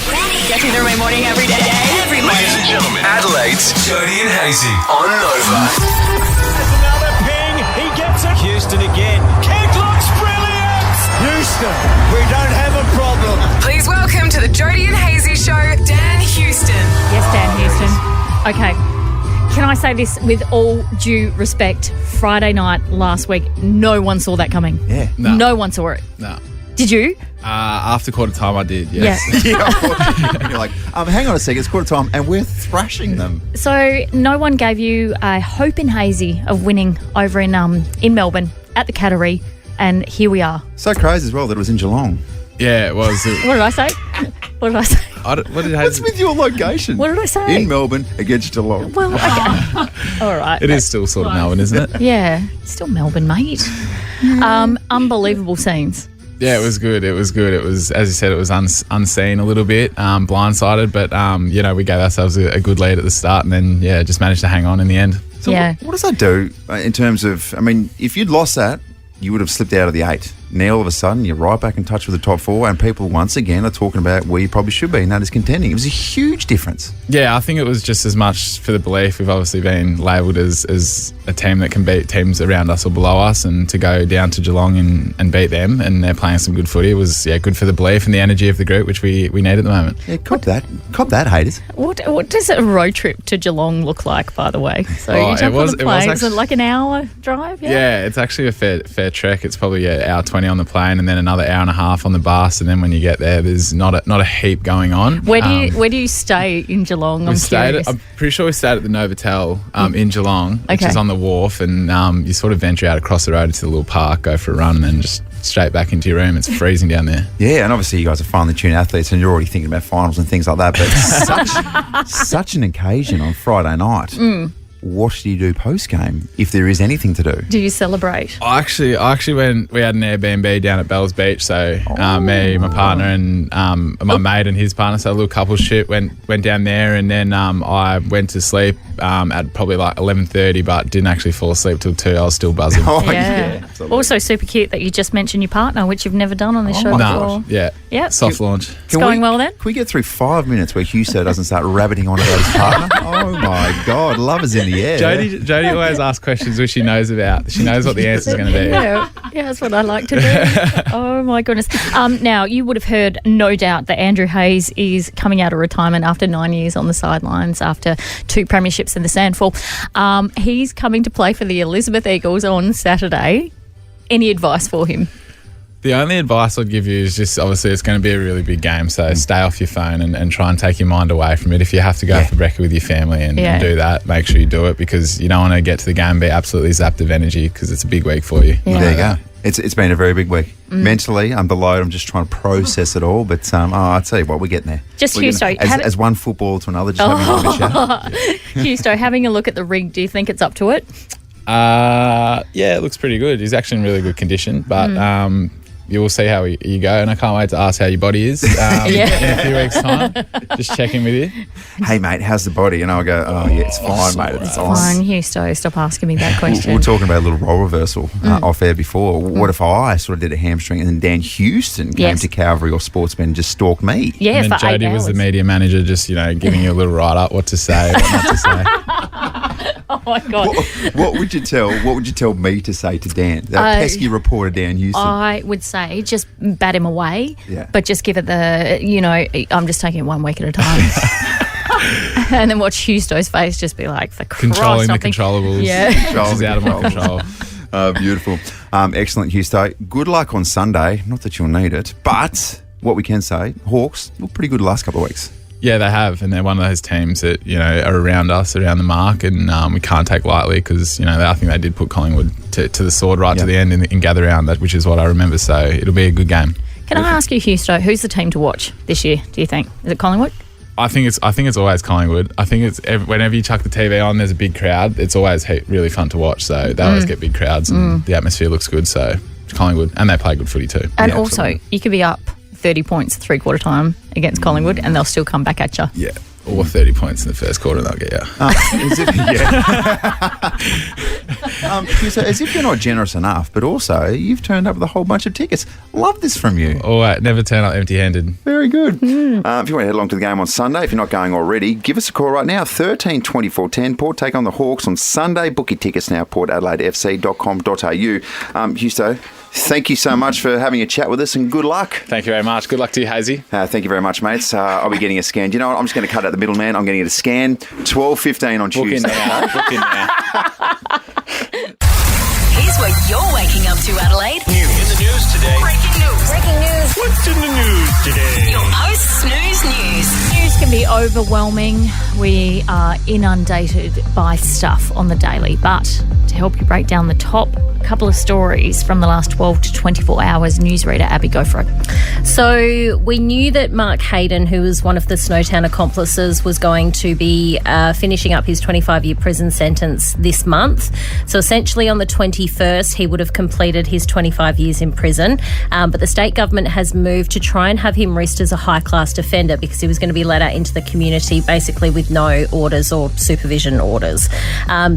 Get you through my morning every day. Every morning. Ladies and gentlemen, Adelaide's Jody and Hayesy on Nova. There's another ping. He gets it. Houston again. Kick looks brilliant. Houston, we don't have a problem. Please welcome to the Jody and Hayesy Show, Dan Houston. Yes, Dan Houston. Okay. Can I say this with all due respect? Friday night last week, no one saw that coming. Yeah. No one saw it. No. Did you? After quarter time, I did, yes. Yeah. You're like, hang on a second, it's quarter time, and we're thrashing them. So no one gave you a hope in Hayesy of winning over in Melbourne at the Cattery, and here we are. So crazy as well that it was in Geelong. Yeah, it was. What did I say? What did I say? What did What's with your location? What did I say? In Melbourne against Geelong. Well, okay. All right. It is still sort of Melbourne, isn't it? Yeah, still Melbourne, mate. Unbelievable scenes. Yeah, it was good. It was, as you said, it was unseen a little bit, blindsided, but, we gave ourselves a good lead at the start and then, just managed to hang on in the end. So what does that do in terms of, if you'd lost that, you would have slipped out of the 8. Now, all of a sudden, you're right back in touch with the top 4, and people once again are talking about where you probably should be, and that is contending. It was a huge difference. Yeah, I think it was just as much for the belief. We've obviously been labelled as a team that can beat teams around us or below us, and to go down to Geelong and beat them, and they're playing some good footy, was good for the belief and the energy of the group, which we need at the moment. Yeah, cop that, haters. What does a road trip to Geelong look like, by the way? So you jump on the plane, is it like an hour drive? Yeah, it's actually a fair trek. It's probably an hour 20 on the plane, and then another hour and a half on the bus, and then when you get there, there's not a heap going on. Where do you stay in Geelong? I'm pretty sure we stayed at the Novotel in Geelong, which is on the wharf, and you sort of venture out across the road into the little park, go for a run, and then just straight back into your room. It's freezing down there. Yeah, and obviously you guys are finely tuned athletes, and you're already thinking about finals and things like that. But such an occasion on Friday night. What do you do post game if there is anything to do? Do you celebrate? I actually went. We had an Airbnb down at Bells Beach, so me, my partner, and my mate and his partner, so a little couple shit went down there, and then I went to sleep at probably like 11:30, but didn't actually fall asleep till 2. I was still buzzing. Yeah. Also super cute that you just mentioned your partner, which you've never done on this show before. Yeah. Soft launch. It's going well then. Can we get through 5 minutes where Husto doesn't start rabbiting on about his partner? Oh my God, love is in the air. Jody always asks questions which she knows about. She knows what the answer is going to be. Yeah, that's what I like to do. Oh my goodness. Now you would have heard, no doubt, that Andrew Hayes is coming out of retirement after 9 years on the sidelines, after 2 premierships in the Sandful. He's coming to play for the Elizabeth Eagles on Saturday. Any advice for him? The only advice I'd give you is just, obviously, it's going to be a really big game, so stay off your phone and try and take your mind away from it. If you have to go for breakfast with your family and do that, make sure you do it, because you don't want to get to the game and be absolutely zapped of energy, because it's a big week for you. Yeah. There you go. It's been a very big week. Mentally, I'm below. I'm just trying to process it all. But I tell you what, we're getting there. Just Husto, as one football to another, just having a chat. Husto, having a look at the rig, do you think it's up to it? It looks pretty good. He's actually in really good condition, but you will see how you go, and I can't wait to ask how your body is in a few weeks' time. Just check in with you. Hey, mate, how's the body? And I'll go, it's fine, mate. It's fine. Husto, stop asking me that question. We were talking about a little role reversal off air before. What if I sort of did a hamstring and then Dan Houston came to Calvary or Sportsman and just stalked me? Yeah, and then Jody was the media manager, just giving you a little write-up, what to say, what not to say. Oh my God! What would you tell me to say to Dan, that pesky reporter Dan Houston? I would say just bat him away, but just give it the I'm just taking it 1 week at a time. And then watch Husto's face just be like, for Christ, controlling the controllables. Yeah, is out of my control. Beautiful, excellent, Husto. Good luck on Sunday. Not that you'll need it, but what we can say, Hawks look pretty good the last couple of weeks. Yeah, they have, and they're one of those teams that are around us, around the mark, and we can't take lightly, because I think they did put Collingwood to the sword to the end in gather round, which is what I remember. So it'll be a good game. Can I ask you, Husto, who's the team to watch this year? Do you think is it Collingwood? I think it's always Collingwood. I think it's whenever you chuck the TV on, there's a big crowd. It's always really fun to watch. So they always get big crowds, and the atmosphere looks good. So it's Collingwood, and they play good footy too. And also, you could be up 30 points 3/4 time against Collingwood, and they'll still come back at you. Yeah. or 30 points in the first quarter, and they'll get you. So as if you're not generous enough, but also you've turned up with a whole bunch of tickets. Love this from you. All right, never turn up empty-handed. Very good. If you want to head along to the game on Sunday, if you're not going already, give us a call right now, 13 24 10. Port take on the Hawks on Sunday. Book your tickets now, portadelaidefc.com.au. Husto, thank you so much for having a chat with us and good luck. Thank you very much. Good luck to you, Hayesy. Thank you very much, mates. I'll be getting a scan. Do you know what? I'm just going to cut out the middleman. I'm going to get a scan. 12:15 on Tuesday. Book in now. Here's what you're waking up to, Adelaide. In the news today. Breaking news. What's in the news today? Your post snooze news. News can be overwhelming. We are inundated by stuff on the daily, but to help you break down the top, a couple of stories from the last 12 to 24 hours. Newsreader Abby, go for it. So we knew that Mark Hayden, who was one of the Snowtown accomplices, was going to be finishing up his 25-year prison sentence this month. So essentially on the 21st, he would have completed his 25 years in prison. But the state government has moved to try and have him risked as a high-class offender because he was going to be let out into the community basically with no orders or supervision orders.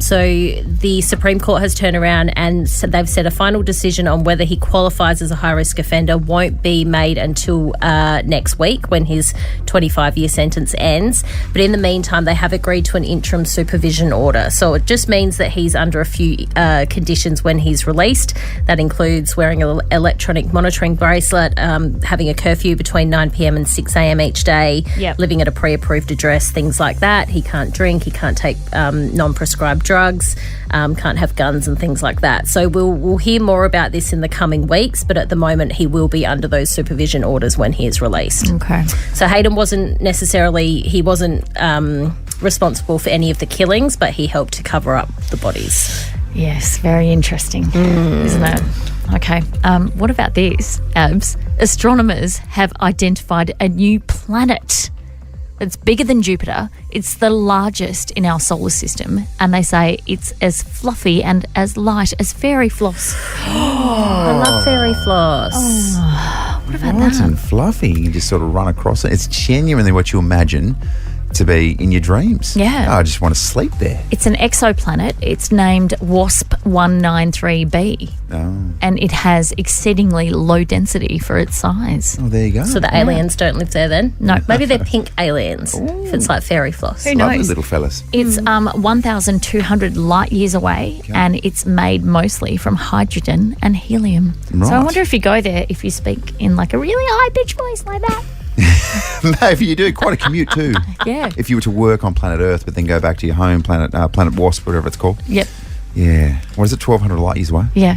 So the Supreme Court has turned around and they've said a final decision on whether he qualifies as a high-risk offender won't be made until next week when his 25-year sentence ends. But in the meantime, they have agreed to an interim supervision order. So it just means that he's under a few conditions when he's released. That includes wearing an electronic monitoring bracelet, having a curfew between 9 p.m. and 6 a.m. each day, living at a pre-approved address, things like that. He can't drink, he can't take non-prescribed drugs, can't have guns and things like that. So we'll hear more about this in the coming weeks, but at the moment he will be under those supervision orders when he is released. Okay. So Hayden wasn't responsible for any of the killings, but he helped to cover up the bodies. Yes, very interesting, isn't it? Okay. What about this, Abs? Astronomers have identified a new planet that's bigger than Jupiter. It's the largest in our solar system, and they say it's as fluffy and as light as fairy floss. I love fairy floss. What about Nice that? and fluffy. You can just sort of run across it. It's genuinely what you imagine to be in your dreams. Yeah. I just want to sleep there. It's an exoplanet. It's named WASP 193b, and it has exceedingly low density for its size. Oh, there you go. So the aliens don't live there then? No. Maybe they're pink aliens, if it's like fairy floss. Who Lovely knows? little fellas. It's 1,200 light years away, and it's made mostly from hydrogen and helium. Right. So I wonder if you go there, if you speak in like a really high-pitched voice like that. Maybe you do. Quite a commute too. Yeah. If you were to work on planet Earth, but then go back to your home planet, Planet Wasp, whatever it's called. Yep. Yeah. What is it? 1,200 light years away. Yeah.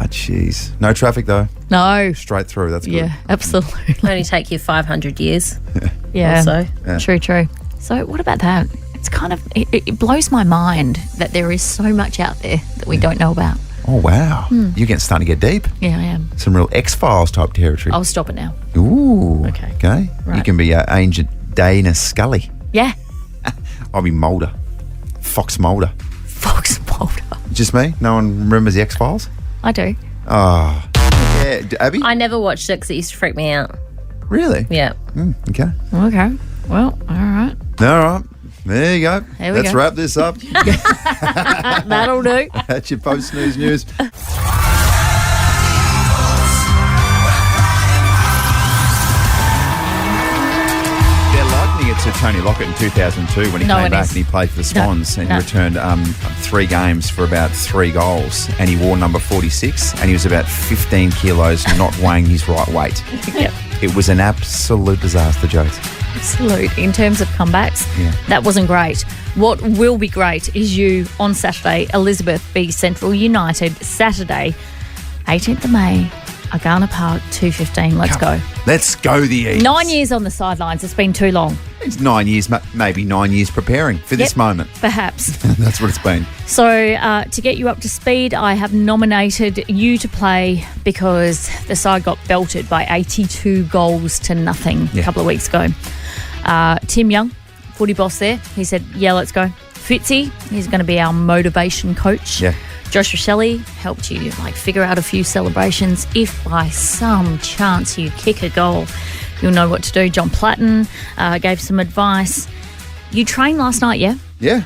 Jeez. No traffic though. No. Straight through. That's good. Yeah, absolutely. It'll only take you 500 years. Yeah. Also. Yeah. True. So what about that? It's kind of, it blows my mind that there is so much out there that we don't know about. Oh wow. You're starting to get deep. Yeah, I am. Some real X-Files type territory. I'll stop it now. Ooh. Okay. Okay. Right. You can be Agent Dana Scully. Yeah. I'll be Mulder. Fox Mulder. Fox Mulder. Just me? No one remembers the X-Files? I do. Oh. Yeah. Abby? I never watched it because it used to freak me out. Really? Yeah. Okay. Okay. Well, all right. All right. There you go. There we Let's go. wrap this up. That'll do. That's your post-snooze news. They're likening it to Tony Lockett in 2002 when he No came one back is. and he played for the Swans and no. he returned 3 games for about 3 goals and he wore number 46 and he was about 15 kilos not weighing his right weight. Yep. It was an absolute disaster, Jokes. Absolute. In terms of comebacks, Yeah. that wasn't great. What will be great is you on Saturday, Elizabeth v Central United, Saturday, 18th of May, Agana Park, 2:15. Let's go. Let's go the Eagles. 9 years on the sidelines. It's been too long. It's 9 years, maybe 9 years preparing for this Yep. moment. Perhaps. That's what it's been. So to get you up to speed, I have nominated you to play because the side got belted by 82 goals to nothing a couple of weeks ago. Tim Young, footy boss there, he said, yeah, let's go. Fitzy, he's going to be our motivation coach. Yeah. Josh Rochelle helped you figure out a few celebrations if by some chance you kick a goal. you'll know what to do. John Platten gave some advice. You trained last night, yeah? Yeah.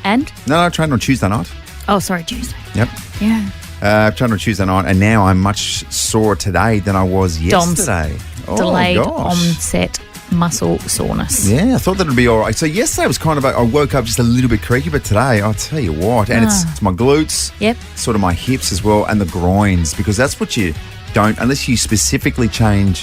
And? No, I trained on Tuesday night. Oh, sorry, Tuesday. Yep. Yeah. I trained on Tuesday night, and now I'm much sorer today than I was yesterday. Delayed gosh. onset muscle soreness. Yeah, I thought that would be all right. So yesterday was kind of, I woke up just a little bit creaky, but today, I'll tell you what, and it's my glutes, Yep. sort of my hips as well, and the groins, because that's what you don't, unless you specifically train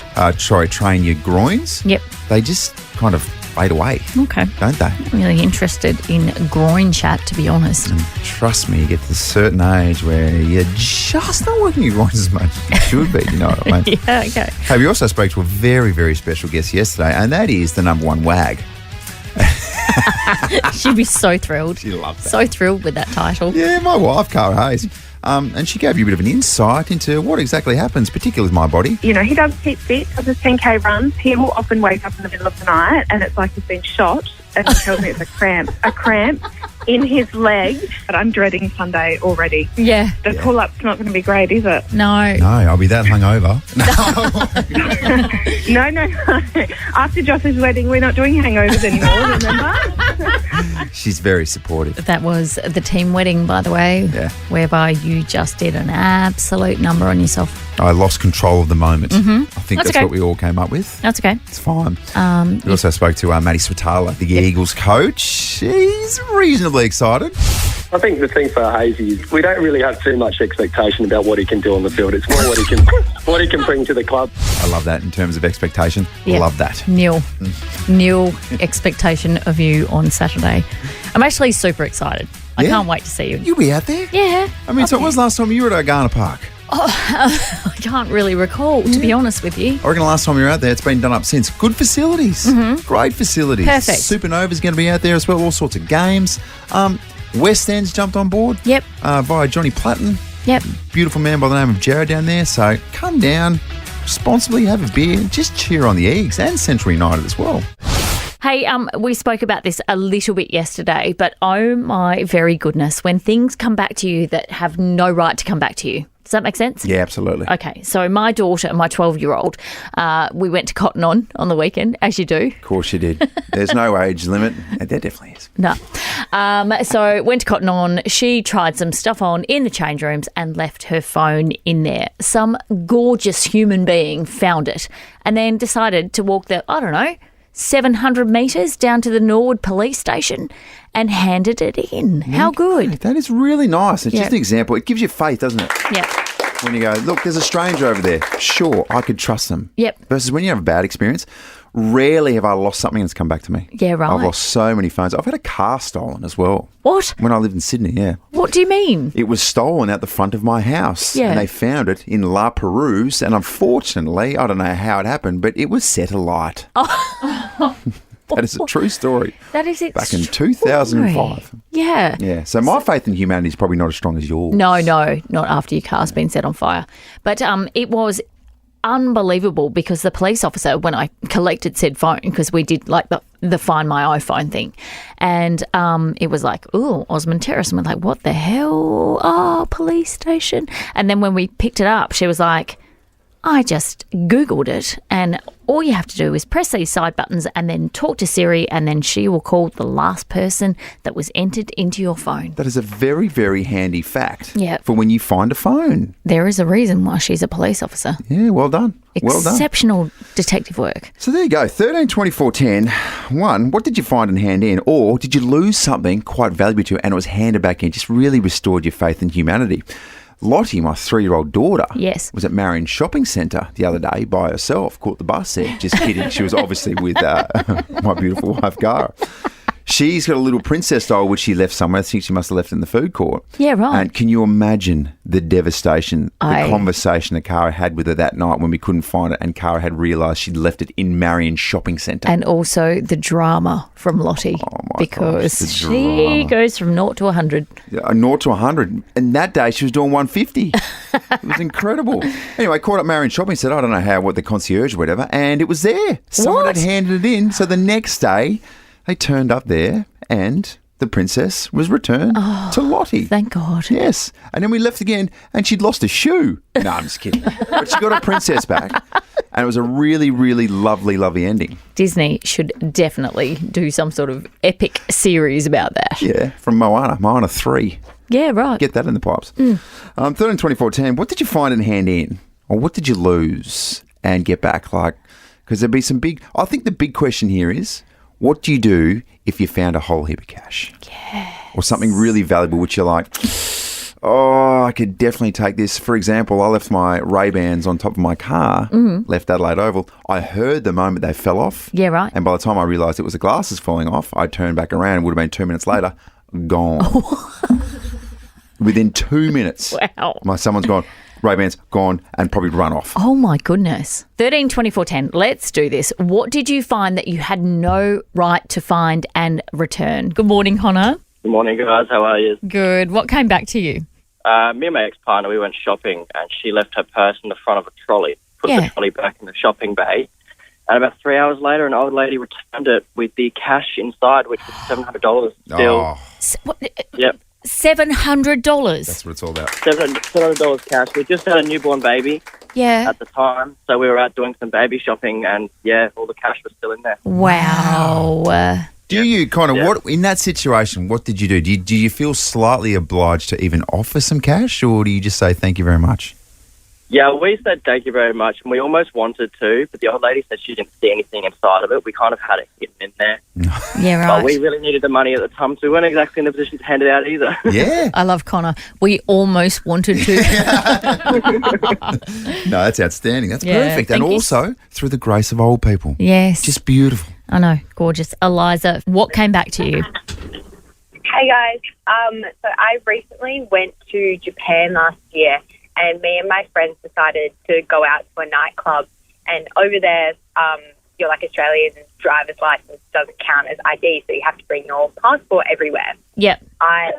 your groins, Yep. they just kind of fade away, Okay. don't they? I'm really interested in groin chat, to be honest. Trust me, you get to a certain age where you're just not working your groins as much as you should be, you know what I mean? Yeah, okay. Hey, we also spoke to a very, very special guest yesterday, and that is the number one wag. She'd be so thrilled. She loved that. So thrilled with that title. Yeah, my wife, Cara Hayes. And she gave you a bit of an insight into what exactly happens, particularly with my body. You know, he does keep fit, does his 10K runs. He will often wake up in the middle of the night and it's like he's been shot, and he tells me it's a cramp in his leg. But I'm dreading Sunday already. Yeah. The pull-up's not going to be great, is it? No. No, I'll be that hungover. No. After Josh's wedding, we're not doing hangovers anymore, remember? She's very supportive. That was the team wedding, by the way, Yeah. whereby you just did an absolute number on yourself. I lost control of the moment. I think That's that's okay. what we all came up with. That's okay. It's fine. We also spoke to Maddie Switala, the Eagles coach. She's reasonably excited. I think the thing for Hayesy is we don't really have too much expectation about what he can do on the field. It's more what he can bring to the club. I love that in terms of expectation. Yeah. Love that. Nil expectation of you on Saturday. I'm actually super excited. I Yeah? can't wait to see you. You'll be out there? Yeah. I mean, so when was the last time you were at Argana Park? I can't really recall, to be honest with you. I reckon the last time you were out there, it's been done up since. Good facilities. Great facilities. Perfect. Supernova's going to be out there as well, all sorts of games. West End's jumped on board. Yep. Via Johnny Platten. Yep. Beautiful man by the name of Jared down there. So come down responsibly, have a beer, and just cheer on the Eagles and Central United as well. Hey, we spoke about this a little bit yesterday, but oh my very goodness, when things come back to you that have no right to come back to you. Does that make sense? Yeah, absolutely. Okay, so my daughter, my 12-year-old, we went to Cotton On the weekend, as you do. Of course you did. There's no age limit. And there definitely is. No. So went to Cotton On. She tried some stuff on in the change rooms and left her phone in there. Some gorgeous human being found it and then decided to walk the, 700 metres down to the Norwood police station and handed it in. How good. That is really nice. It's Yeah. just an example. It gives you faith, doesn't it? Yep. When you go, look, there's a stranger over there. Sure, I could trust them. Yep. Versus when you have a bad experience, rarely have I lost something that's come back to me. Yeah, right. I've lost so many phones. I've had a car stolen as well. What? When I lived in Sydney, yeah. What do you mean? It was stolen out the front of my house. Yeah. And they found it in La Perouse. And unfortunately, I don't know how it happened, but it was set alight. Oh. That is a true story. That is Back in extraordinary. 2005. Yeah. Yeah. So my faith in humanity is probably not as strong as yours. No, not after your car's been set on fire. But it was unbelievable because the police officer, when I collected said phone, because we did like the Find My iPhone thing, and it was like, oh, Osmond Terrace, and we're like, what the hell? Oh, police station. And then when we picked it up, she was like, I just Googled it, and all you have to do is press these side buttons and then talk to Siri, and then she will call the last person that was entered into your phone. That is a very, very handy fact Yeah. for when you find a phone. There is a reason why she's a police officer. Yeah, well done. Well done. Exceptional detective work. So there you go. 13, 24, 10. One, what did you find and hand in? Or did you lose something quite valuable to you and it was handed back in? Just really restored your faith in humanity. Lottie, my 3-year-old daughter, Yes. was at Marion Shopping Centre the other day by herself, caught the bus there. Just kidding. She was obviously with my beautiful wife, Gara. She's got a little princess doll which she left somewhere. I think she must have left it in the food court. Yeah, right. And can you imagine the devastation, the conversation that Cara had with her that night when we couldn't find it and Cara had realised she'd left it in Marion Shopping Centre. And also the drama from Lottie. Oh, my because gosh, the she drama. goes from 0 to 100. 0 to 100. And that day she was doing 150. It was incredible. Anyway, caught up Marion Shopping, said, I don't know what the concierge or whatever, and it was there. Someone What? had handed it in. So the next day, they turned up there and the princess was returned to Lottie. Thank God. Yes. And then we left again and she'd lost a shoe. No, I'm just kidding. But she got her princess back. And it was a really, really lovely, lovely ending. Disney should definitely do some sort of epic series about that. Yeah, from Moana 3. Yeah, right. Get that in the pipes. 13, 24, 10. What did you find and hand in? Or what did you lose and get back? Like, because there'd be some big... I think the big question here is, what do you do if you found a whole heap of cash? Yeah. Or something really valuable, which you're like, oh, I could definitely take this. For example, I left my Ray-Bans on top of my car, left Adelaide Oval. I heard the moment they fell off. Yeah, right. And by the time I realised it was the glasses falling off, I turned back around and would have been 2 minutes later, gone. Within 2 minutes, someone's gone, Ray-Bans gone, and probably run off. Oh, my goodness. 13, 24, 10. Let's do this. What did you find that you had no right to find and return? Good morning, Connor. Good morning, guys. How are you? Good. What came back to you? Me and my ex-partner, we went shopping, and she left her purse in the front of a trolley, put the trolley back in the shopping bay, and about 3 hours later, an old lady returned it with the cash inside, which was $700 still. Yep. $700? That's what it's all about. $700 cash. We just had a newborn baby at the time, so we were out doing some baby shopping, and, all the cash was still in there. Wow. Do you what in that situation, what did you do? Do you feel slightly obliged to even offer some cash, or do you just say thank you very much? Yeah, we said thank you very much, and we almost wanted to, but the old lady said she didn't see anything inside of it. We kind of had it hidden in there. Yeah, right. But we really needed the money at the time, so we weren't exactly in the position to hand it out either. Yeah. I love Connor. We almost wanted to. No, that's outstanding. That's Yeah, perfect. thank And you. also through the grace of old people. Yes. Just beautiful. I know. Gorgeous. Eliza, what came back to you? Hey guys, so I recently went to Japan last year, and me and my friends decided to go out to a nightclub. And over there, you're like Australian, driver's license doesn't count as ID, so you have to bring your passport everywhere. Yep. I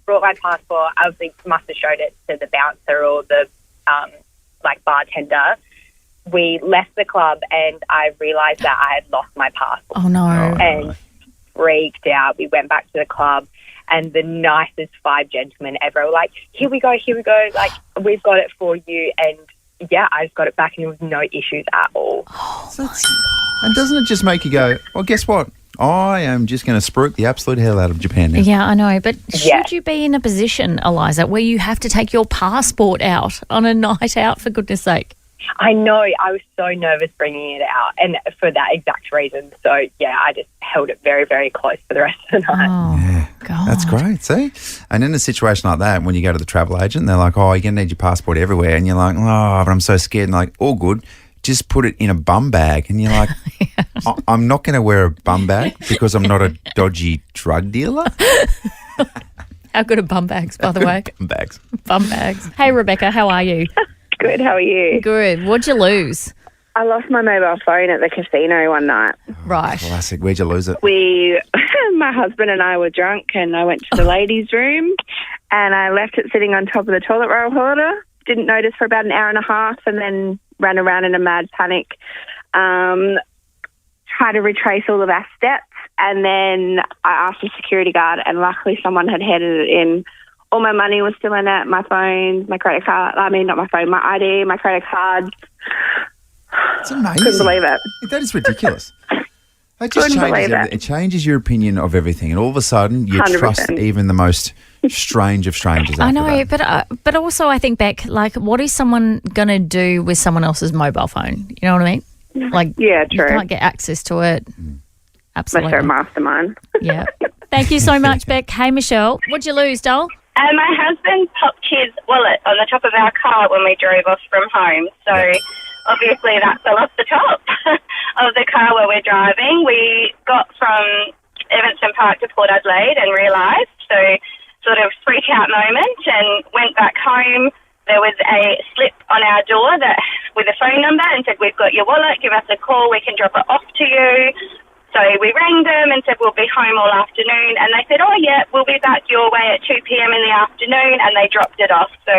brought my passport. I obviously must have showed it to the bouncer or the bartender. We left the club, and I realised that I had lost my passport. Oh no! And freaked out. We went back to the club, and the nicest 5 gentlemen ever were like, here we go, like, we've got it for you. And yeah, I just got it back, and there was no issues at all. And doesn't it just make you go, well, guess what? I am just going to spruik the absolute hell out of Japan now. Yeah, I know. But should you be in a position, Eliza, where you have to take your passport out on a night out, for goodness sake? I know. I was so nervous bringing it out, and for that exact reason. So, yeah, I just held it very, very close for the rest of the night. Oh, yeah. God. That's great, see? And in a situation like that, when you go to the travel agent, they're like, oh, you're going to need your passport everywhere. And you're like, oh, but I'm so scared. And they're like, all good. Just put it in a bum bag. And you're like, I'm not going to wear a bum bag because I'm not a dodgy drug dealer. How good are bum bags, by the way? Bum bags. Bum bags. Hey, Rebecca, how are you? Good, how are you? Good. What'd you lose? I lost my mobile phone at the casino one night. Right. Classic. Where'd you lose it? My husband and I were drunk, and I went to the ladies' room, and I left it sitting on top of the toilet roll holder. Didn't notice for about an hour and a half, and then ran around in a mad panic. Tried to retrace all of our steps, and then I asked a security guard, and luckily someone had headed it in. All my money was still in it, my phone, my credit card. I mean, not my phone, my ID, my credit cards. It's amazing. Couldn't believe it. That is ridiculous. That just Couldn't changes believe everything. It changes your opinion of everything, and all of a sudden you 100%. trust even the most strange of strangers. I after know, that. but also I think back, like, what is someone going to do with someone else's mobile phone? You know what I mean? Like, yeah, you true. can't get access to it. Absolutely. Unless they're a mastermind. Yeah. Thank you so much, Beck. Hey, Michelle, what'd you lose, doll? My husband popped his wallet on the top of our car when we drove off from home. So obviously that fell off the top of the car where we're driving. We got from Evanston Park to Port Adelaide and realised, so sort of freak out moment, and went back home. There was a slip on our door that with a phone number and said, we've got your wallet, give us a call, we can drop it off to you. So we rang them and said, we'll be home all afternoon. And they said, oh, yeah, we'll be back your way at 2 p.m. in the afternoon. And they dropped it off. So,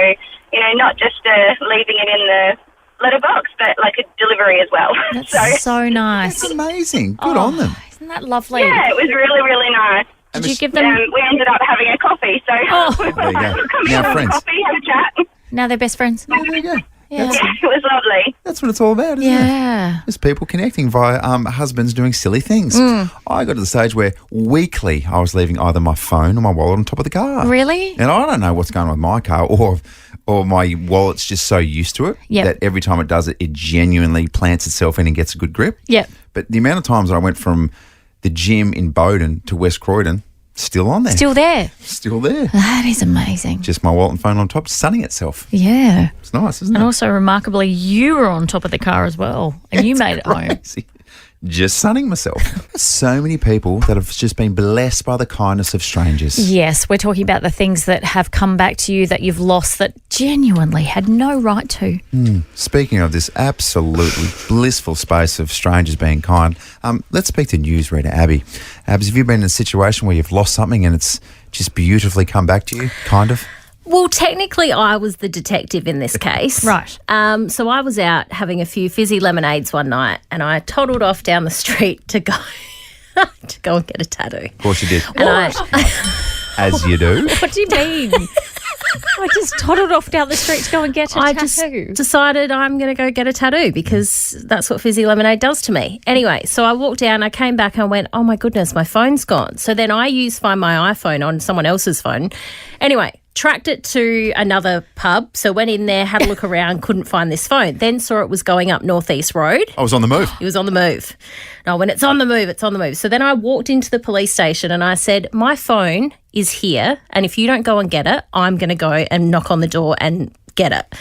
you know, not just leaving it in the letterbox, but like a delivery as well. That's so nice. That's amazing. Good on them. Isn't that lovely? Yeah, it was really, really nice. Did you give them? We ended up having a coffee. So we There you go. come Now in for a friends. coffee, have a chat. Now they're best friends. There you go. Yeah. Yeah, it was lovely. That's what it's all about, isn't it? Yeah. Just people connecting via husbands doing silly things. I got to the stage where weekly I was leaving either my phone or my wallet on top of the car. Really? And I don't know what's going on with my car, or my wallet's just so used to it that every time it does it, it genuinely plants itself in and gets a good grip. Yep. But the amount of times I went from the gym in Bowden to West Croydon, still on there. Still there. Still there. That is amazing. Just my wallet and phone on top, sunning itself. Yeah. It's nice, isn't And it? also, remarkably, you were on top of the car as well, and you made it home. Crazy. Just sunning myself. So many people that have just been blessed by the kindness of strangers. Yes, we're talking about the things that have come back to you that you've lost that genuinely had no right to. Speaking of this absolutely blissful space of strangers being kind, let's speak to newsreader Abby. Abs, have you been in a situation where you've lost something and it's just beautifully come back to you, kind of? Well, technically, I was the detective in this case. Right. So I was out having a few fizzy lemonades one night, and I toddled off down the street to go and get a tattoo. Of course you did. And As you do. What do you mean? I just toddled off down the street to go and get a tattoo. just decided I'm going to go get a tattoo because that's what fizzy lemonade does to me. Anyway, so I walked down, I came back and I went, oh my goodness, my phone's gone. So then I Find My iPhone on someone else's phone. Anyway, tracked it to another pub. So went in there, had a look around, couldn't find this phone. Then saw it was going up Northeast Road. I was on the move. It was on the move. No, when it's on the move, it's on the move. So then I walked into the police station and I said, my phone is here, and if you don't go and get it, I'm going to go and knock on the door and get it.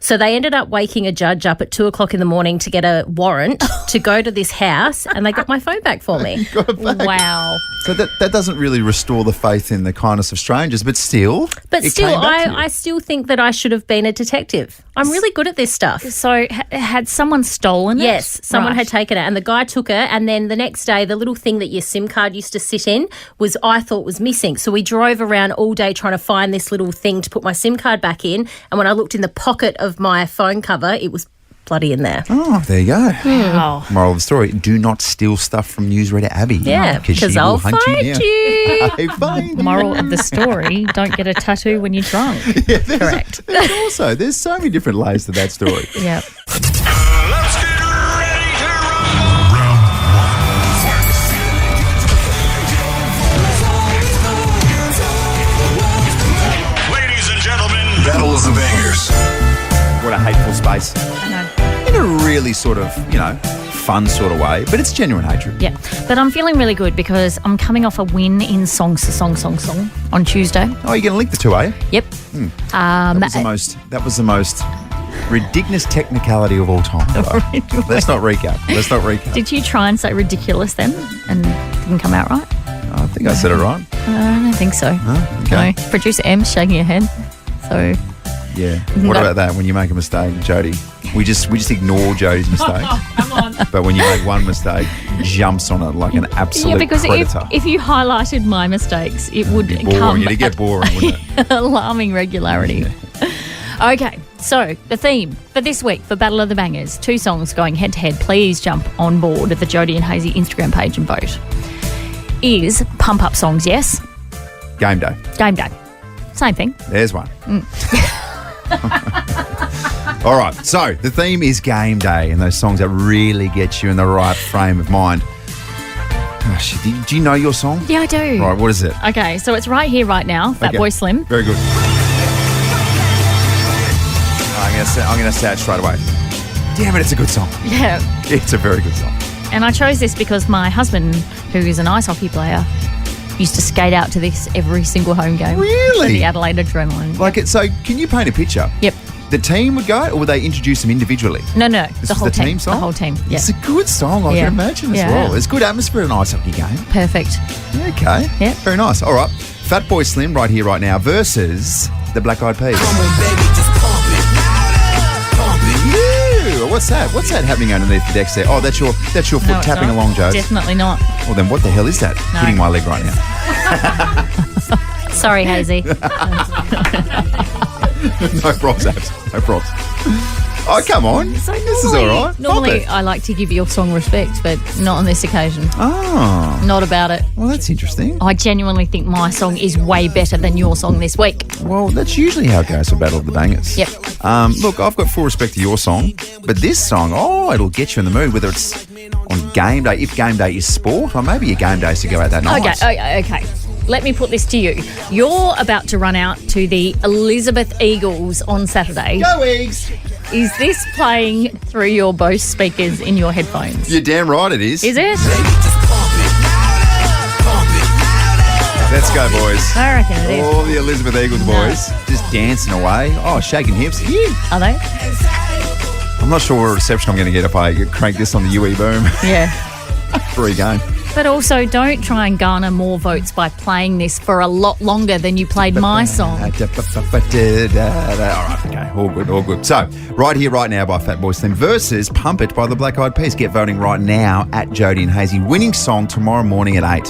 So they ended up waking a judge up at 2:00 in the morning to get a warrant to go to this house, and they got my phone back for me. Got it back. Wow. So that doesn't really restore the faith in the kindness of strangers, but still. But it still, came back to you. I still think that I should have been a detective. I'm really good at this stuff. So had someone stolen it? Yes, someone Right. had taken it, and the guy took it, and then the next day, the little thing that your SIM card used to sit in I thought was missing. So we drove around all day trying to find this little thing to put my SIM card back in, and when I looked in the pocket of my phone cover, it was bloody in there. Oh, there you go. Wow. Moral of the story, do not steal stuff from newsreader Abby. Yeah, because because she will I'll hunt find you. down. you. I find you. Moral of the story, don't get a tattoo when you're drunk. Correct. There's so many different layers to that story. Yeah. Let's get ready to rumble. Ladies and gentlemen, Battle of the Bangers. What a hateful space. I know. In a really sort of, fun sort of way, but it's genuine hatred. Yeah. But I'm feeling really good because I'm coming off a win in Song on Tuesday. Oh, you're going to link the two, are you? Yep. That was the most ridiculous technicality of all time. Let's not recap. Did you try and say ridiculous then and didn't come out right? I think I said it right. I don't think so. Oh, okay. No. Producer M's shaking her head. So Yeah. What about that when you make a mistake, Jody? We just ignore Jody's mistakes. Come on. But when you make one mistake, jumps on it like an absolute because predator. if you highlighted my mistakes, it would Boring. come It'd get boring, wouldn't it? alarming regularity. Okay, so the theme for this week for Battle of the Bangers, 2 songs going head to head. Please jump on board at the Jody and Hayesy Instagram page and vote. Is pump up songs, yes? Game day. Game day. Same thing. There's one. All right, so the theme is game day and those songs that really get you in the right frame of mind. Gosh, do you know your song? Yeah, I do. Right, what is it? Okay, so it's Right Here, Right Now, Fat Okay. Boy Slim. Very good. I'm going to say it straight away. Damn it, it's a good song. Yeah. It's a very good song. And I chose this because my husband, who is an ice hockey player, used to skate out to this every single home game. Really? For the Adelaide Adrenaline. Like it. So, can you paint a picture? Yep. The team would go, or would they introduce them individually? No, This the is whole the team song? The whole team. Yeah. It's a good song, I Yeah. can imagine as Yeah. well. There's good atmosphere in an ice hockey game. Perfect. Yeah, okay. Yeah. Very nice. All right. Fat Boy Slim right here, right now versus the Black Eyed Peas. Yeah. What's that? What's that happening underneath the decks there? Oh, that's your foot No, it's tapping not. along, Joe. Definitely not. Well, then what the hell is that? No. Hitting my leg right now. Sorry, Hayesy. No props, Abs. No props. Oh, come on. So This is all right. Normally, Pop it. I like to give your song respect, but not on this occasion. Oh. Not about it. Well, that's interesting. I genuinely think my song is way better than your song this week. Well, that's usually how it goes for Battle of the Bangers. Yep. Look, I've got full respect to your song, but this song, it'll get you in the mood, whether it's on game day, if game day is sport, or maybe your game day is to go out that night. Okay. Let me put this to you. You're about to run out to the Elizabeth Eagles on Saturday. Go Eagles! Is this playing through your Bose speakers in your headphones? You're damn right it is. Is it? Let's go, boys. I reckon it is. All the Elizabeth Eagles boys just dancing away. Oh, shaking hips. Yeah. Are they? I'm not sure what reception I'm going to get if I crank this on the UE boom. Yeah. Free game. But also, don't try and garner more votes by playing this for a lot longer than you played my song. All right, okay, all good. So, right here, right now by Fat Boy Slim versus Pump It by the Black Eyed Peas. Get voting right now at Jodie and Hayesy. Winning song tomorrow morning at 8.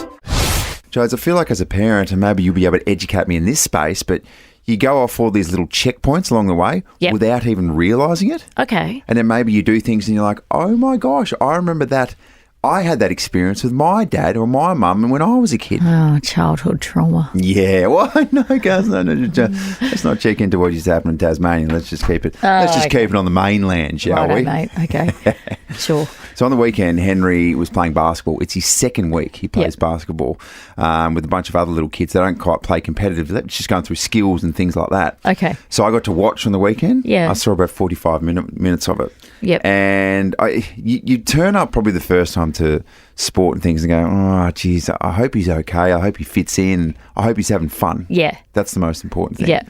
Jodes, I feel like as a parent, and maybe you'll be able to educate me in this space, but you go off all these little checkpoints along the way without even realising it. Okay. And then maybe you do things and you're like, oh my gosh, I remember that. I had that experience with my dad or my mum when I was a kid. Oh, childhood trauma. Yeah, well, no, guys, no, let's not check into what used to happen in Tasmania. Let's just keep it. Keep it on the mainland, shall we? Mate. Okay, sure. So on the weekend, Henry was playing basketball. It's his second week he plays basketball with a bunch of other little kids that don't quite play competitively. They're just going through skills and things like that. Okay. So I got to watch on the weekend. Yeah. I saw about 45 minutes of it. Yep. And you turn up probably the first time to sport and things and go, oh, geez, I hope he's okay. I hope he fits in. I hope he's having fun. Yeah. That's the most important thing. Yeah.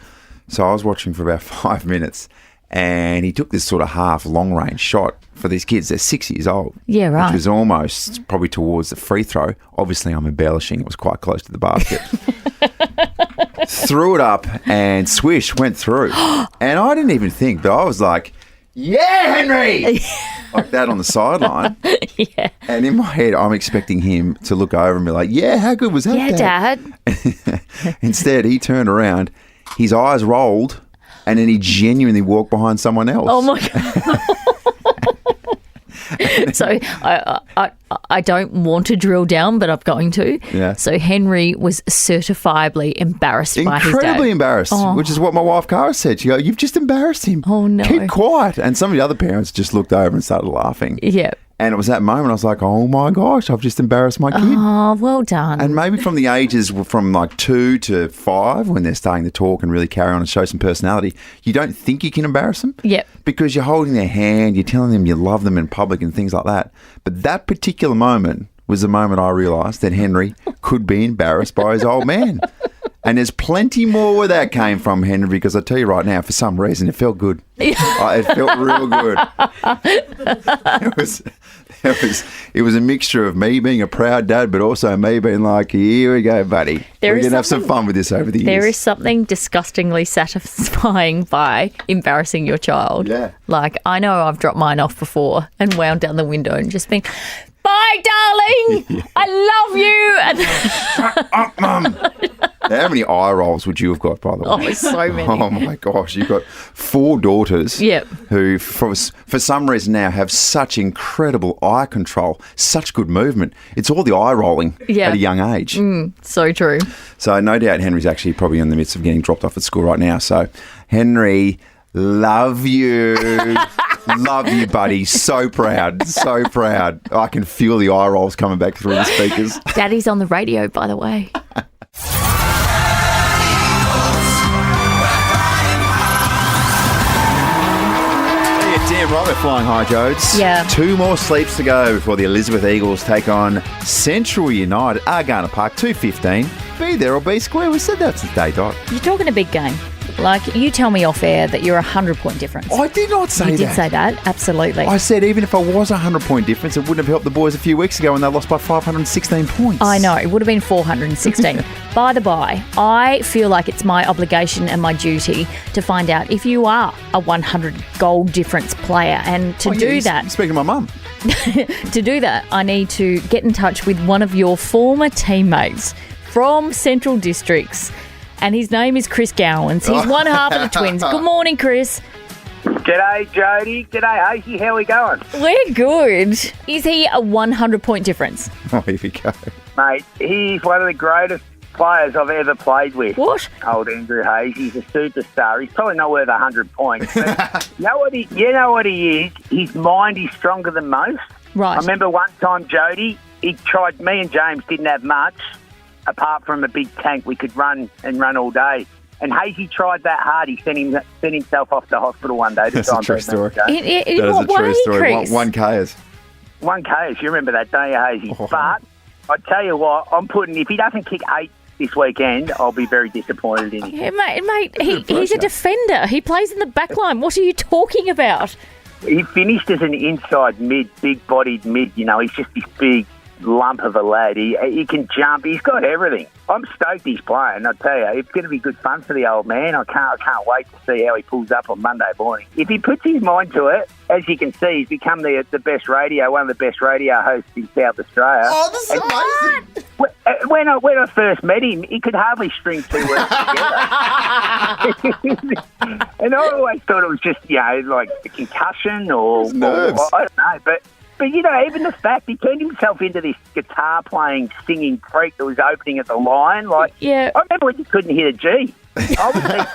So I was watching for about 5 minutes and he took this sort of half long range shot for these kids. They're 6 years old. Yeah, right. Which was almost probably towards the free throw. Obviously, I'm embellishing. It was quite close to the basket. Threw it up and swish, went through. And I didn't even think, but I was like, yeah, Henry! Like that on the sideline. Yeah. And in my head, I'm expecting him to look over and be like, yeah, how good was that, Yeah, Dad. Instead, he turned around, his eyes rolled, and then he genuinely walked behind someone else. Oh, my God. So I don't want to drill down, but I'm going to. Yeah. So Henry was certifiably embarrassed by his dad. Incredibly embarrassed, which is what my wife Cara said. She goes, you've just embarrassed him. Oh, no. Keep quiet. And some of the other parents just looked over and started laughing. Yeah. And it was that moment I was like, oh my gosh, I've just embarrassed my kid. Oh, well done. And maybe from the ages from like 2 to 5, when they're starting to talk and really carry on and show some personality, you don't think you can embarrass them. Yep. Because you're holding their hand, you're telling them you love them in public and things like that. But that particular moment was the moment I realised that Henry could be embarrassed by his old man. And there's plenty more where that came from, Henry, because I tell you right now, for some reason, it felt good. It felt real good. It was a mixture of me being a proud dad, but also me being like, here we go, buddy. We're going to have some fun with this over the years. There is something disgustingly satisfying by embarrassing your child. Yeah. Like, I know I've dropped mine off before and wound down the window and just been, bye, darling. I love you. And shut up, Mum. How many eye rolls would you have got, by the way? Oh, so many. Oh, my gosh. You've got 4 daughters who, for some reason now, have such incredible eye control, such good movement. It's all the eye rolling at a young age. So true. So no doubt Henry's actually probably in the midst of getting dropped off at school right now. So, Henry, love you. Love you, buddy. So proud. So proud. I can feel the eye rolls coming back through the speakers. Daddy's on the radio, by the way. Damn right we're flying high, Jodes. Yeah. 2 more sleeps to go before the Elizabeth Eagles take on Central United, Argana Park, 2:15. Be there or be square. We said that since day dot. You're talking a big game. Like, you tell me off air that you're 100-point difference. I did not say that. You did say that, absolutely. I said even if I was 100-point difference, it wouldn't have helped the boys a few weeks ago when they lost by 516 points. I know, it would have been 416. By the by, I feel like it's my obligation and my duty to find out if you are a 100-goal difference player. And to do that... Speaking to my mum. To do that, I need to get in touch with one of your former teammates from Central Districts. And his name is Chris Gowans. He's one half of the Twins. Good morning, Chris. G'day, Jody. G'day, Hayesy. How we going? We're good. Is he a 100-point difference? Oh, here we go. Mate, he's one of the greatest players I've ever played with. What? Old Andrew Hayes. He's a superstar. He's probably not worth 100 points. But you know what he is? His mind is stronger than most. Right. I remember one time, Jody, he tried, me and James didn't have much apart from a big tank we could run all day. And Hayesy tried that hard. He sent himself off to hospital one day. That's a true story. In That is what a true way, story. Chris? 1Ks. 1Ks. You remember that, don't you, Hayesy? Oh. But I tell you what, if he doesn't kick 8 this weekend, I'll be very disappointed in him. Yeah, mate, he's a defender. He plays in the back line. What are you talking about? He finished as an inside mid, big-bodied mid. You know, he's just this big lump of a lad. He can jump. He's got everything. I'm stoked he's playing. I tell you, it's going to be good fun for the old man. I can't wait to see how he pulls up on Monday morning. If he puts his mind to it, as you can see, he's become the best one of the best radio hosts in South Australia. Oh, this is amazing. When I first met him, he could hardly string 2 words together. And I always thought it was just, like a concussion or I don't know. But even the fact he turned himself into this guitar-playing, singing freak that was opening at the Lion. Like, I remember when he couldn't hit a G. I was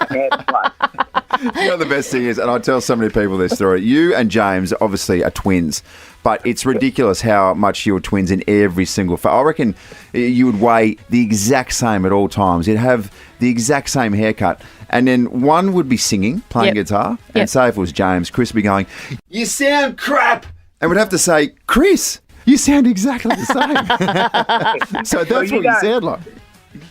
thinking how to play. You know, the best thing is, and I tell so many people this story, you and James obviously are twins, but it's ridiculous how much you're twins in every single I reckon you would weigh the exact same at all times. You'd have the exact same haircut. And then one would be singing, playing guitar, and say if it was James, Chris would be going, "You sound crap!" And we'd have to say, "Chris, you sound exactly the same." So that's what you sound like.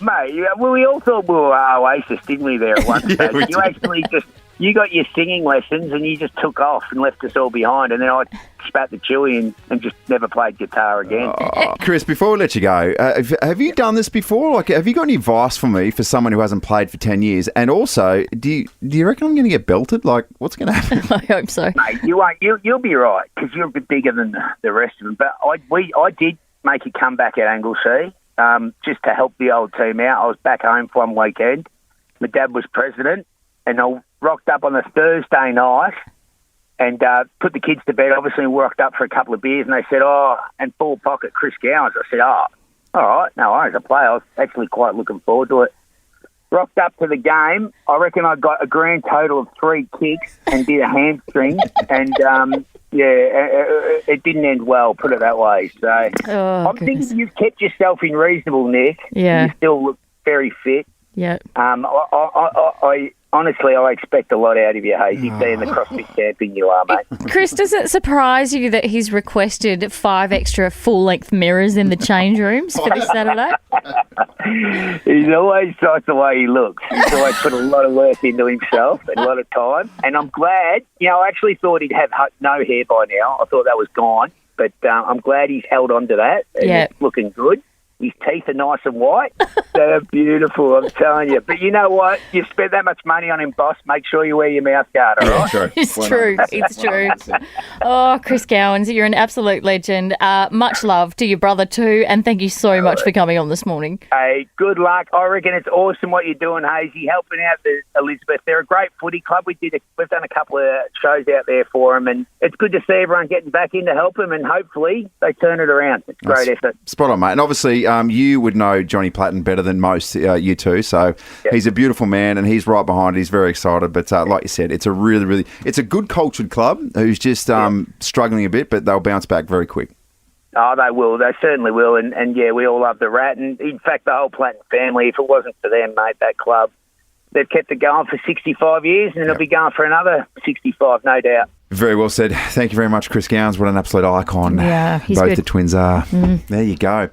Mate, we all thought we were Oasis, didn't we, there at one stage? You got your singing lessons and you just took off and left us all behind, and then I spat the chili and just never played guitar again. Oh, Chris, before we let you go, have you done this before? Like, have you got any advice for me for someone who hasn't played for 10 years? And also, do you reckon I'm going to get belted? Like, what's going to happen? I hope so. Mate, you won't. You'll be right, because you're a bit bigger than the rest of them. But I did make a comeback at Anglesea just to help the old team out. I was back home for one weekend. My dad was president, and I rocked up on a Thursday night and put the kids to bed. Obviously, worked up for a couple of beers, and they said, and full pocket Chris Gowans. I said, all right, no worries, I play. I was actually quite looking forward to it. Rocked up to the game. I reckon I got a grand total of 3 kicks and did a hamstring, and it didn't end well, put it that way. So I'm thinking you've kept yourself in reasonable nick. Yeah. You still look very fit. Yeah. I honestly, I expect a lot out of you, Hayesy, being the CrossFit champion you are, mate. Chris, does it surprise you that he's requested 5 extra full-length mirrors in the change rooms for this Saturday? He's always nice the way he looks. He's always put a lot of work into himself and a lot of time. And I'm glad, I actually thought he'd have no hair by now. I thought that was gone. But I'm glad he's held on to that. And it's looking good. His teeth are nice and white. They're beautiful, I'm telling you. But you know what? You spent that much money on him, boss. Make sure you wear your mouth guard, all right? True. It's true. It's true. Oh, Chris Gowans, you're an absolute legend. Much love to your brother too, and thank you so much for coming on this morning. Hey, good luck. I reckon it's awesome what you're doing, Hayesy, helping out the Elizabeth. They're a great footy club. We've done a couple of shows out there for them, and it's good to see everyone getting back in to help them, and hopefully they turn it around. It's a great effort. Spot on, mate. And obviously, you would know Johnny Platten better than most, you two. So he's a beautiful man, and he's right behind it. He's very excited. But like you said, it's a really, it's a good cultured club who's just struggling a bit, but they'll bounce back very quick. Oh, they will. They certainly will. And we all love the Rat. And in fact, the whole Platten family, if it wasn't for them, mate, that club, they've kept it going for 65 years, and it'll be going for another 65, no doubt. Very well said. Thank you very much, Chris Gowans. What an absolute icon. Yeah, he's both good. the twins are. There you go.